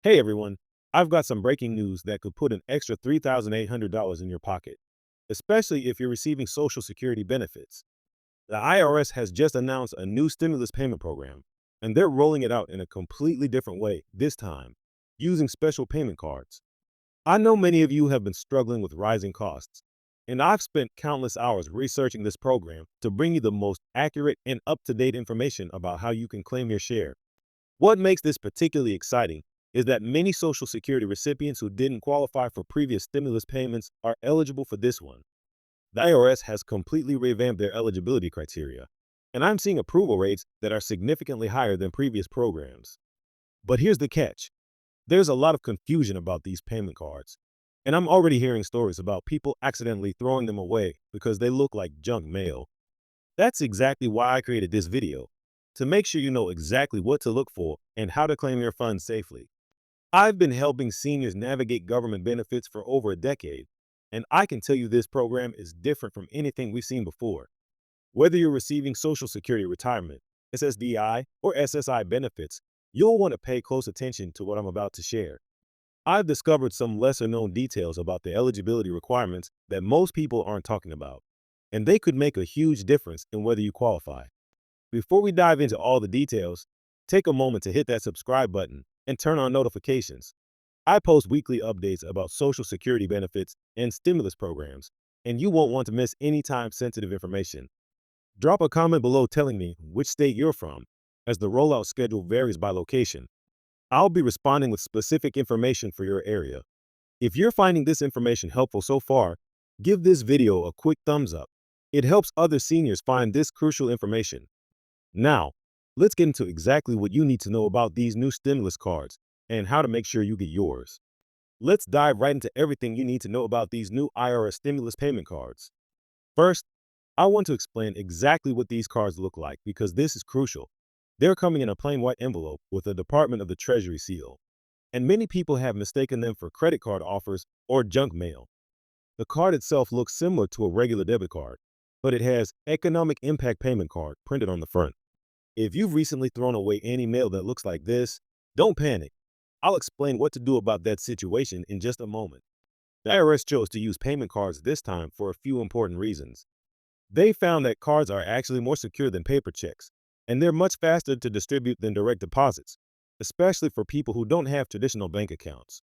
Hey everyone, I've got some breaking news that could put an extra $3,800 in your pocket, especially if you're receiving Social Security benefits. The IRS has just announced a new stimulus payment program, and they're rolling it out in a completely different way this time, using special payment cards. I know many of you have been struggling with rising costs, and I've spent countless hours researching this program to bring you the most accurate and up-to-date information about how you can claim your share. What makes this particularly exciting is that many Social Security recipients who didn't qualify for previous stimulus payments are eligible for this one. The IRS has completely revamped their eligibility criteria, and I'm seeing approval rates that are significantly higher than previous programs. But here's the catch. There's a lot of confusion about these payment cards, and I'm already hearing stories about people accidentally throwing them away because they look like junk mail. That's exactly why I created this video, to make sure you know exactly what to look for and how to claim your funds safely. I've been helping seniors navigate government benefits for over a decade, and I can tell you this program is different from anything we've seen before. Whether you're receiving Social Security retirement, SSDI, or SSI benefits, you'll want to pay close attention to what I'm about to share. I've discovered some lesser known details about the eligibility requirements that most people aren't talking about, and they could make a huge difference in whether you qualify. Before we dive into all the details, take a moment to hit that subscribe button and turn on notifications. I post weekly updates about Social Security benefits and stimulus programs, and you won't want to miss any time sensitive information. Drop a comment below telling me which state you're from, as the rollout schedule varies by location. I'll be responding with specific information for your area. If you're finding this information helpful so far, give this video a quick thumbs up. It helps other seniors find this crucial information. Now, let's get into exactly what you need to know about these new stimulus cards and how to make sure you get yours. Let's dive right into everything you need to know about these new IRS stimulus payment cards. First, I want to explain exactly what these cards look like because this is crucial. They're coming in a plain white envelope with a Department of the Treasury seal, and many people have mistaken them for credit card offers or junk mail. The card itself looks similar to a regular debit card, but it has Economic Impact Payment Card printed on the front. If you've recently thrown away any mail that looks like this, don't panic. I'll explain what to do about that situation in just a moment. The IRS chose to use payment cards this time for a few important reasons. They found that cards are actually more secure than paper checks, and they're much faster to distribute than direct deposits, especially for people who don't have traditional bank accounts.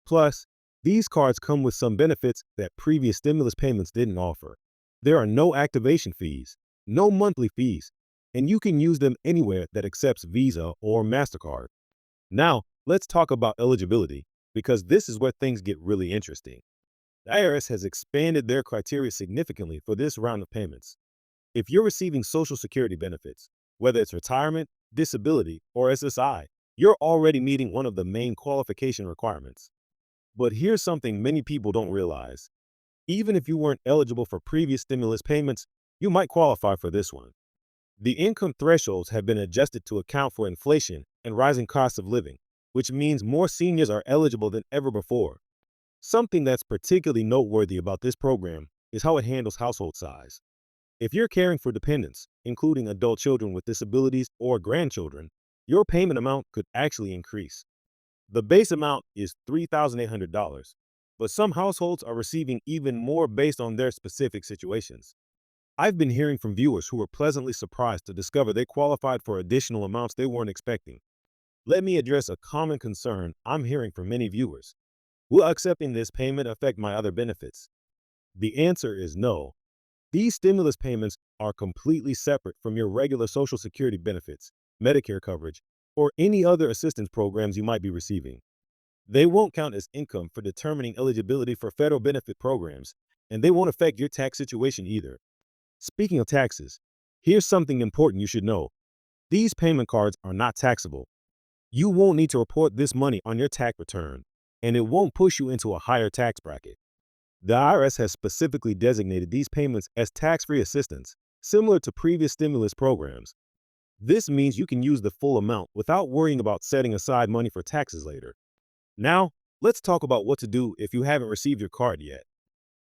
Plus, these cards come with some benefits that previous stimulus payments didn't offer. There are no activation fees, no monthly fees, and you can use them anywhere that accepts Visa or MasterCard. Now, let's talk about eligibility, because this is where things get really interesting. The IRS has expanded their criteria significantly for this round of payments. If you're receiving Social Security benefits, whether it's retirement, disability, or SSI, you're already meeting one of the main qualification requirements. But here's something many people don't realize. Even if you weren't eligible for previous stimulus payments, you might qualify for this one. The income thresholds have been adjusted to account for inflation and rising costs of living, which means more seniors are eligible than ever before. Something that's particularly noteworthy about this program is how it handles household size. If you're caring for dependents, including adult children with disabilities or grandchildren, your payment amount could actually increase. The base amount is $3,800, but some households are receiving even more based on their specific situations. I've been hearing from viewers who were pleasantly surprised to discover they qualified for additional amounts they weren't expecting. Let me address a common concern I'm hearing from many viewers. Will accepting this payment affect my other benefits? The answer is no. These stimulus payments are completely separate from your regular Social Security benefits, Medicare coverage, or any other assistance programs you might be receiving. They won't count as income for determining eligibility for federal benefit programs, and they won't affect your tax situation either. Speaking of taxes, here's something important you should know. These payment cards are not taxable. You won't need to report this money on your tax return, and it won't push you into a higher tax bracket. The IRS has specifically designated these payments as tax-free assistance, similar to previous stimulus programs. This means you can use the full amount without worrying about setting aside money for taxes later. Now, let's talk about what to do if you haven't received your card yet.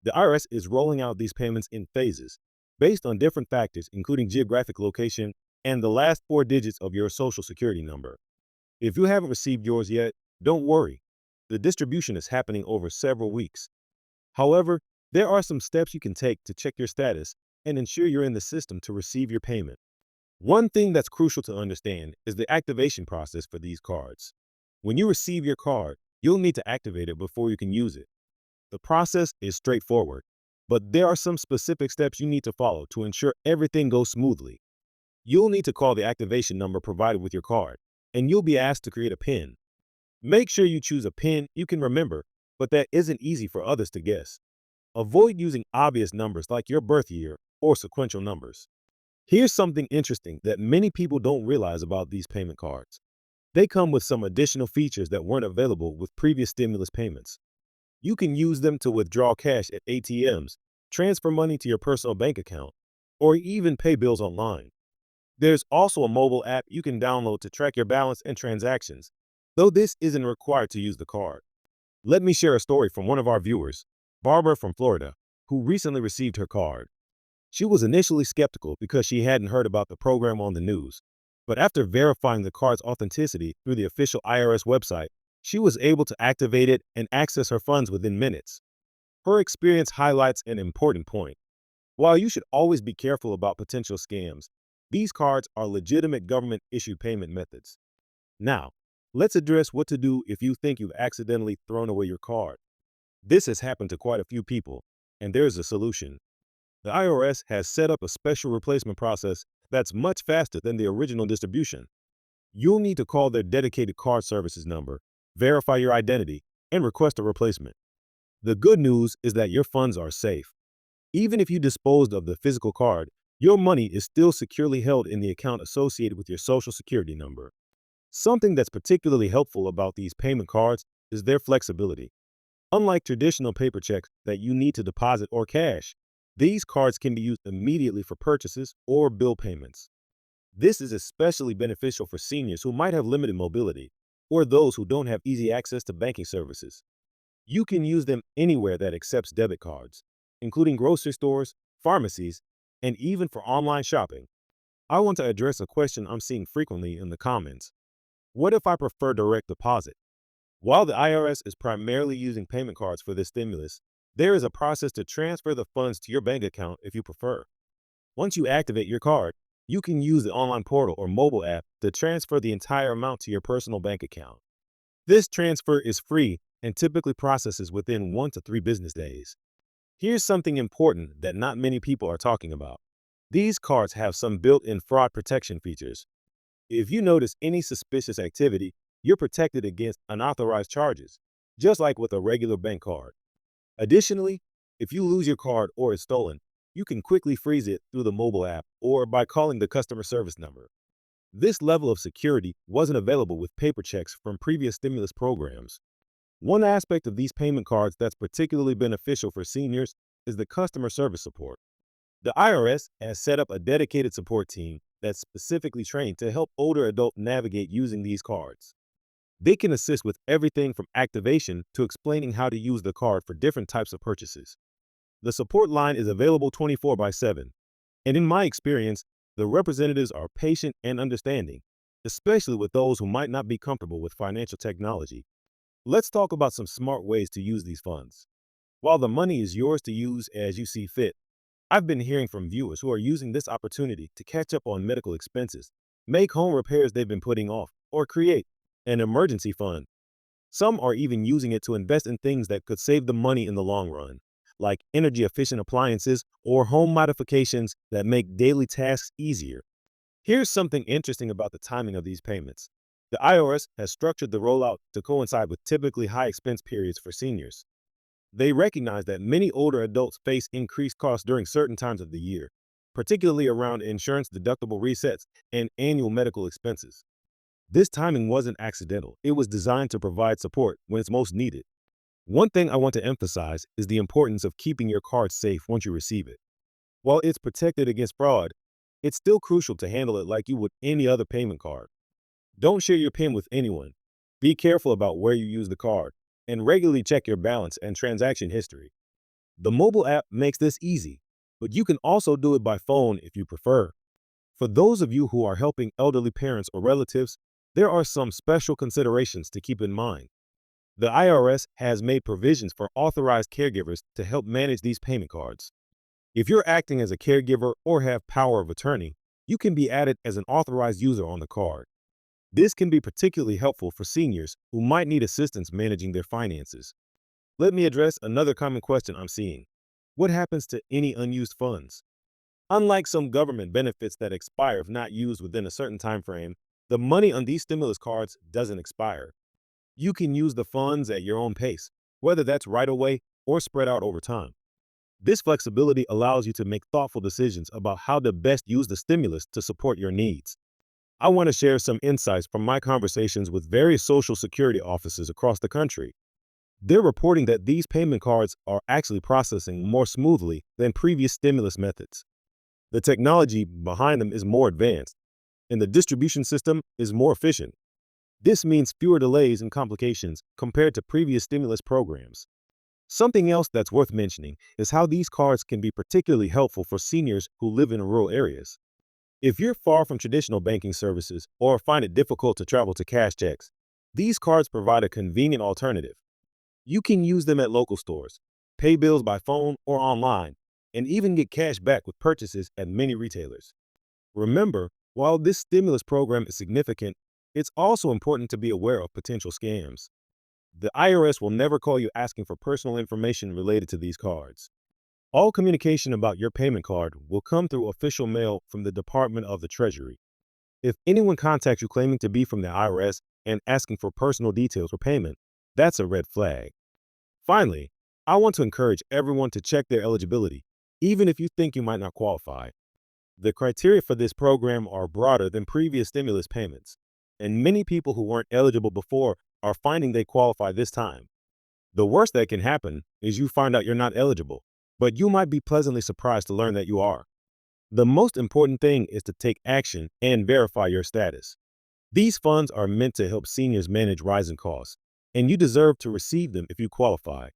The IRS is rolling out these payments in phases, based on different factors including geographic location and the last four digits of your Social Security number. If you haven't received yours yet, Don't worry, the distribution is happening over several weeks. However, there are some steps you can take to check your status and ensure you're in the system to receive your payment. One thing that's crucial to understand is the activation process for these cards. When you receive your card, you'll need to activate it before you can use it. The process is straightforward, but there are some specific steps you need to follow to ensure everything goes smoothly. You'll need to call the activation number provided with your card, and you'll be asked to create a PIN. Make sure you choose a PIN you can remember, but that isn't easy for others to guess. Avoid using obvious numbers like your birth year or sequential numbers. Here's something interesting that many people don't realize about these payment cards. They come with some additional features that weren't available with previous stimulus payments. You can use them to withdraw cash at ATMs, transfer money to your personal bank account, or even pay bills online. There's also a mobile app you can download to track your balance and transactions, though this isn't required to use the card. Let me share a story from one of our viewers, Barbara from Florida, who recently received her card. She was initially skeptical because she hadn't heard about the program on the news, but after verifying the card's authenticity through the official IRS website, she was able to activate it and access her funds within minutes. Her experience highlights an important point. While you should always be careful about potential scams, these cards are legitimate government-issued payment methods. Now, let's address what to do if you think you've accidentally thrown away your card. This has happened to quite a few people, and there's a solution. The IRS has set up a special replacement process that's much faster than the original distribution. You'll need to call their dedicated card services number, verify your identity, and request a replacement. The good news is that your funds are safe. Even if you disposed of the physical card, your money is still securely held in the account associated with your Social Security number. Something that's particularly helpful about these payment cards is their flexibility. Unlike traditional paper checks that you need to deposit or cash, these cards can be used immediately for purchases or bill payments. This is especially beneficial for seniors who might have limited mobility or those who don't have easy access to banking services. You can use them anywhere that accepts debit cards, including grocery stores, pharmacies, and even for online shopping. I want to address a question I'm seeing frequently in the comments. What if I prefer direct deposit? While the IRS is primarily using payment cards for this stimulus, there is a process to transfer the funds to your bank account if you prefer. Once you activate your card, you can use the online portal or mobile app to transfer the entire amount to your personal bank account. This transfer is free and typically processes within 1 to 3 business days. Here's something important that not many people are talking about. These cards have some built-in fraud protection features. If you notice any suspicious activity, you're protected against unauthorized charges, just like with a regular bank card. Additionally, if you lose your card or it's stolen, you can quickly freeze it through the mobile app or by calling the customer service number. This level of security wasn't available with paper checks from previous stimulus programs. One aspect of these payment cards that's particularly beneficial for seniors is the customer service support. The IRS has set up a dedicated support team that's specifically trained to help older adults navigate using these cards. They can assist with everything from activation to explaining how to use the card for different types of purchases. The support line is available 24/7, and in my experience, the representatives are patient and understanding, especially with those who might not be comfortable with financial technology. Let's talk about some smart ways to use these funds. While the money is yours to use as you see fit, I've been hearing from viewers who are using this opportunity to catch up on medical expenses, make home repairs they've been putting off, or create an emergency fund. Some are even using it to invest in things that could save them money in the long run, like energy efficient appliances or home modifications that make daily tasks easier. Here's something interesting about the timing of these payments. The IRS has structured the rollout to coincide with typically high expense periods for seniors. They recognize that many older adults face increased costs during certain times of the year, particularly around insurance deductible resets and annual medical expenses. This timing wasn't accidental. It was designed to provide support when it's most needed. One thing I want to emphasize is the importance of keeping your card safe once you receive it. While it's protected against fraud, it's still crucial to handle it like you would any other payment card. Don't share your PIN with anyone. Be careful about where you use the card, and regularly check your balance and transaction history. The mobile app makes this easy, but you can also do it by phone if you prefer. For those of you who are helping elderly parents or relatives, there are some special considerations to keep in mind. The IRS has made provisions for authorized caregivers to help manage these payment cards. If you're acting as a caregiver or have power of attorney, you can be added as an authorized user on the card. This can be particularly helpful for seniors who might need assistance managing their finances. Let me address another common question I'm seeing. What happens to any unused funds? Unlike some government benefits that expire if not used within a certain time frame, the money on these stimulus cards doesn't expire. You can use the funds at your own pace, whether that's right away or spread out over time. This flexibility allows you to make thoughtful decisions about how to best use the stimulus to support your needs. I want to share some insights from my conversations with various Social Security offices across the country. They're reporting that these payment cards are actually processing more smoothly than previous stimulus methods. The technology behind them is more advanced, and the distribution system is more efficient. This means fewer delays and complications compared to previous stimulus programs. Something else that's worth mentioning is how these cards can be particularly helpful for seniors who live in rural areas. If you're far from traditional banking services or find it difficult to travel to cash checks, these cards provide a convenient alternative. You can use them at local stores, pay bills by phone or online, and even get cash back with purchases at many retailers. Remember, while this stimulus program is significant, it's also important to be aware of potential scams. The IRS will never call you asking for personal information related to these cards. All communication about your payment card will come through official mail from the Department of the Treasury. If anyone contacts you claiming to be from the IRS and asking for personal details for payment, that's a red flag. Finally, I want to encourage everyone to check their eligibility, even if you think you might not qualify. The criteria for this program are broader than previous stimulus payments, and many people who weren't eligible before are finding they qualify this time. The worst that can happen is you find out you're not eligible, but you might be pleasantly surprised to learn that you are. The most important thing is to take action and verify your status. These funds are meant to help seniors manage rising costs, and you deserve to receive them if you qualify.